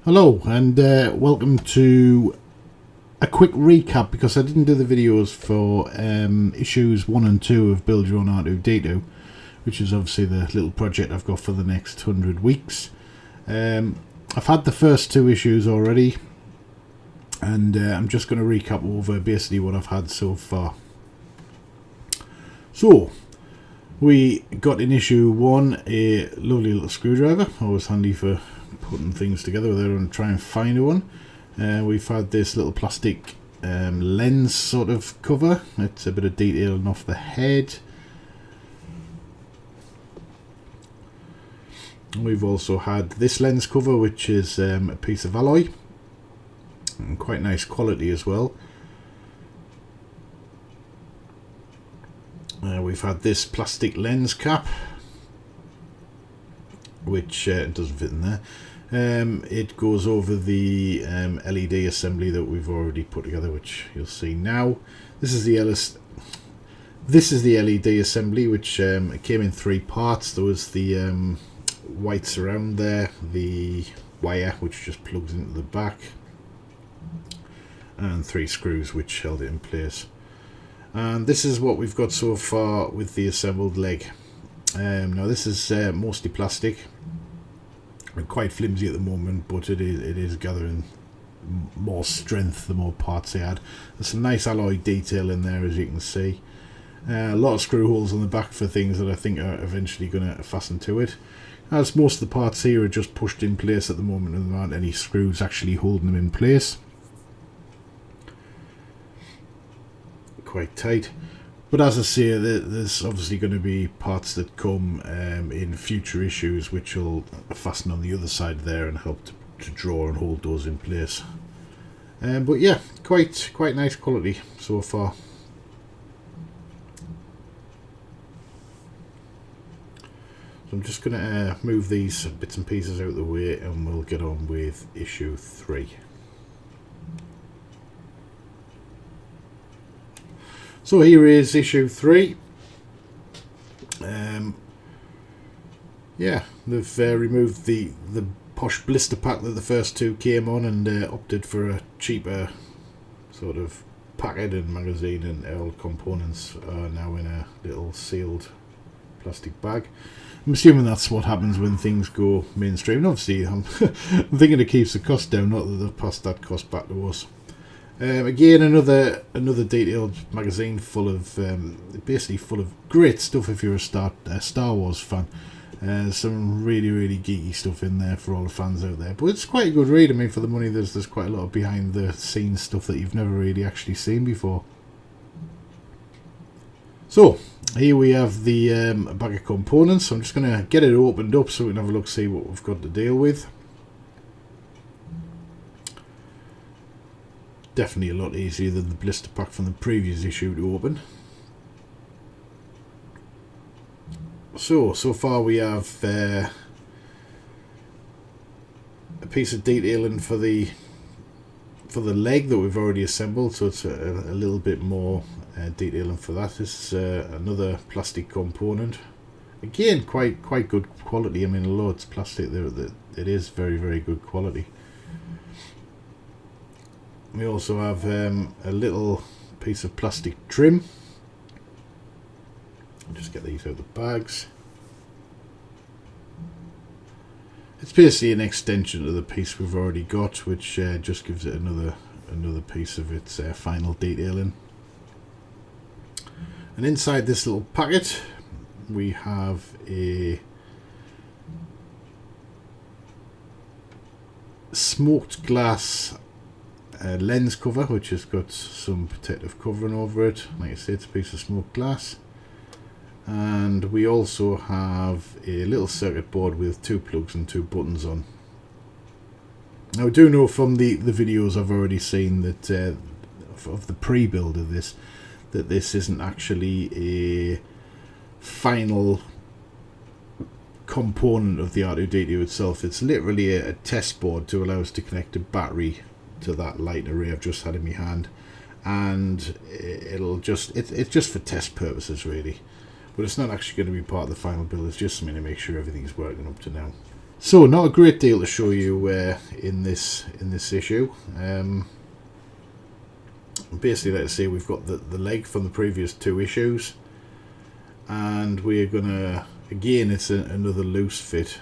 Hello and welcome to a quick recap, because I didn't do the videos for issues 1 and 2 of Build Your Own R2-D2, which is obviously the little project I've got for the next 100 weeks. I've had the first 2 issues already, and I'm just going to recap over basically what I've had so far. So, we got in issue 1 a lovely little screwdriver, always handy for putting things together without having to try and find one. We've had this little plastic lens sort of cover. It's a bit of detailing off the head. We've also had this lens cover, which is a piece of alloy, and quite nice quality as well. We've had this plastic lens cap, which doesn't fit in there. It goes over the LED assembly that we've already put together, which you'll see now. This is the LED assembly, which came in 3 parts. There was the white surround there, the wire which just plugs into the back, and 3 screws which held it in place. And this is what we've got so far with the assembled leg. Now this is mostly plastic and quite flimsy at the moment, but it is gathering more strength the more parts they add. There's some nice alloy detail in there, as you can see. A lot of screw holes on the back for things that I think are eventually going to fasten to it. As most of the parts here are just pushed in place at the moment, and there aren't any screws actually holding them in place. Quite tight. But as I say, there's obviously going to be parts that come in future issues which will fasten on the other side there and help to draw and hold those in place. But yeah, quite nice quality so far. So I'm just going to move these bits and pieces out of the way, and we'll get on with issue 3. So here is issue 3. Yeah, they've removed the posh blister pack that the first 2 came on, and opted for a cheaper sort of packet and magazine, and all components are now in a little sealed plastic bag. I'm assuming that's what happens when things go mainstream. And obviously, I'm thinking it keeps the cost down, not that they've passed that cost back to us. Again, another detailed magazine full of basically full of great stuff if you're a Star Wars fan. Some really geeky stuff in there for all the fans out there. But it's quite a good read. I mean, for the money, there's quite a lot of behind the scenes stuff that you've never really actually seen before. So here we have the bag of components. I'm just going to get it opened up so we can have a look, see what we've got to deal with. Definitely a lot easier than the blister pack from the previous issue to open. So far we have a piece of detailing for the leg that we've already assembled, so it's a little bit more detailing for that. This is another plastic component. Again, quite good quality. I mean, although it's plastic, it is very good quality. We also have a little piece of plastic trim. I'll just get these out of the bags. It's basically an extension of the piece we've already got, which just gives it another piece of its final detailing. And inside this little packet, we have a smoked glass lens cover, which has got some protective covering over it. Like I say, it's a piece of smoked glass. And we also have a little circuit board with 2 plugs and 2 buttons on. Now I do know from the videos I've already seen that of the pre-build of this, that this isn't actually a final component of the R2-D2 itself. It's literally a test board to allow us to connect a battery to that light array I've just had in my hand, and it's just for test purposes really, but it's not actually going to be part of the final build. It's just something to make sure everything's working up to now. So not a great deal to show you in this issue. Basically, let's say we've got the leg from the previous 2 issues, and we're gonna, again, it's another loose fit.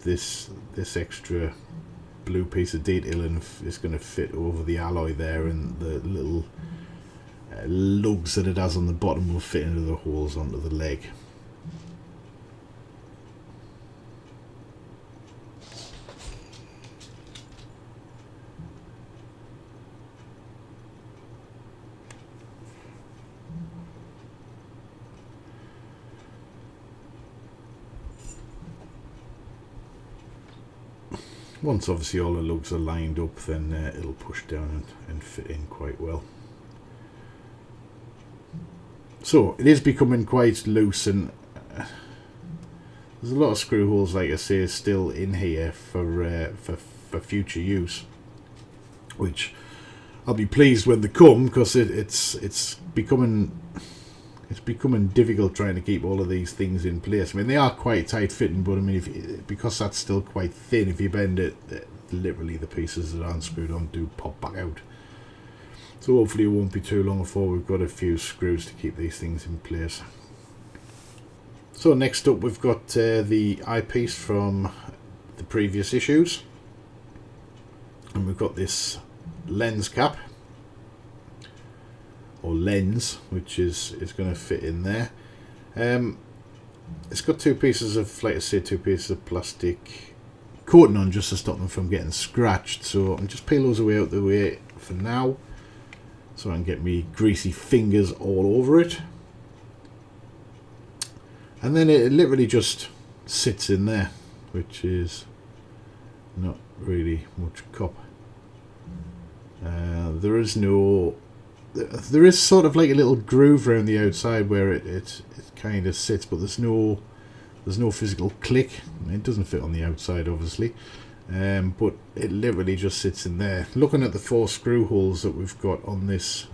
This extra blue piece of detailing is going to fit over the alloy there, and the little lugs that it has on the bottom will fit into the holes onto the leg. Once obviously all the lugs are lined up, then it'll push down and fit in quite well. So it is becoming quite loose, and there's a lot of screw holes, like I say, still in here for future use, which I'll be pleased when they come, because it's becoming difficult trying to keep all of these things in place. I mean, they are quite tight fitting, but I mean, because that's still quite thin, if you bend it, literally the pieces that aren't screwed on do pop back out. So hopefully it won't be too long before we've got a few screws to keep these things in place. So next up, we've got the eyepiece from the previous issues, and we've got this lens cap, or lens, which is going to fit in there. It's got 2 pieces of, like I said, 2 pieces of plastic coating on just to stop them from getting scratched. So I'm just peel those away out the way for now, so I can get me greasy fingers all over it. And then it literally just sits in there, which is not really much cop. There is sort of like a little groove around the outside where it kind of sits, but there's no physical click. It doesn't fit on the outside, obviously, but it literally just sits in there. Looking at the 4 screw holes that we've got on this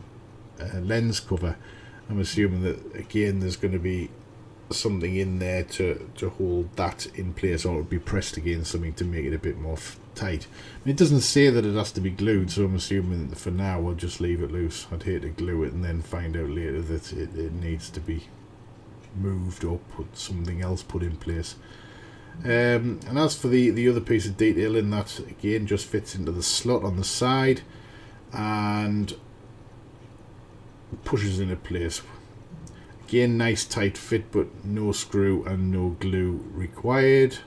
lens cover, I'm assuming that again there's going to be something in there to hold that in place, or it would be pressed against something to make it a bit more tight. I mean, it doesn't say that it has to be glued, so I'm assuming that for now we'll just leave it loose. I'd hate to glue it and then find out later that it needs to be moved or something else put in place. And as for the other piece of detailing, that again just fits into the slot on the side and pushes into place. Again, nice tight fit, but no screw and no glue required.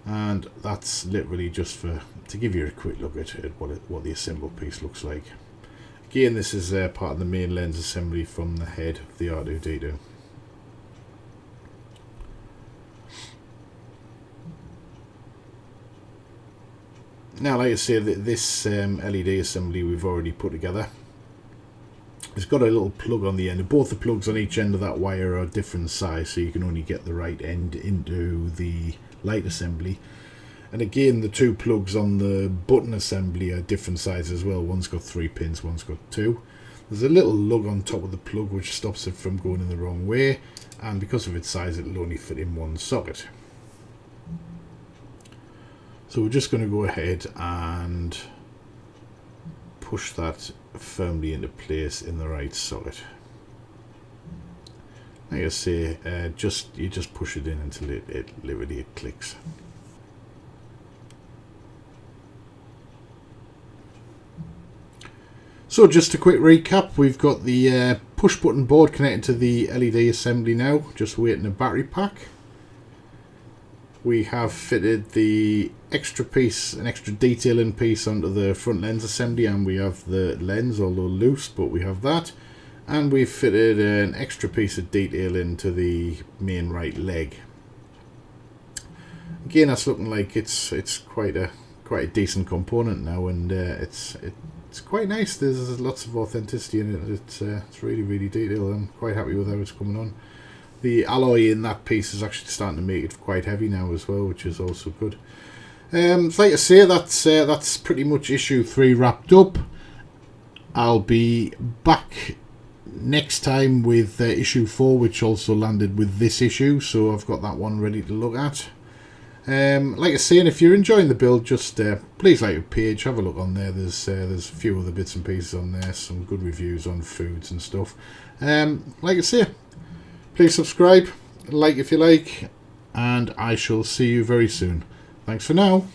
And that's literally just to give you a quick look at what the assembled piece looks like. Again, this is part of the main lens assembly from the head of the R2-D2. Now, like I say, this LED assembly we've already put together. It's got a little plug on the end. Both the plugs on each end of that wire are different size, so you can only get the right end into the light assembly. And again, the 2 plugs on the button assembly are different sizes as well. One's got 3 pins, one's got 2. There's a little lug on top of the plug which stops it from going in the wrong way, and because of its size it'll only fit in one socket. So we're just going to go ahead and push that firmly into place in the right socket. Like I say, you just push it in until it literally clicks. So just a quick recap, we've got the push button board connected to the LED assembly now, just waiting a battery pack. We have fitted the extra piece, an extra detailing piece onto the front lens assembly, and we have the lens, although loose, but we have that. And we've fitted an extra piece of detail into the main right leg. Again, that's looking like it's quite a decent component now, and it's quite nice. There's lots of authenticity in it. It's really detailed. I'm quite happy with how it's coming on. The alloy in that piece is actually starting to make it quite heavy now as well, which is also good. Like I say, that's pretty much issue 3 wrapped up. I'll be back next time with issue 4, which also landed with this issue, so I've got that one ready to look at. Like I say, and if you're enjoying the build, just please like the page, have a look on there. There's a few other bits and pieces on there, some good reviews on foods and stuff. Like I say, please subscribe, like if you like, and I shall see you very soon. Thanks for now.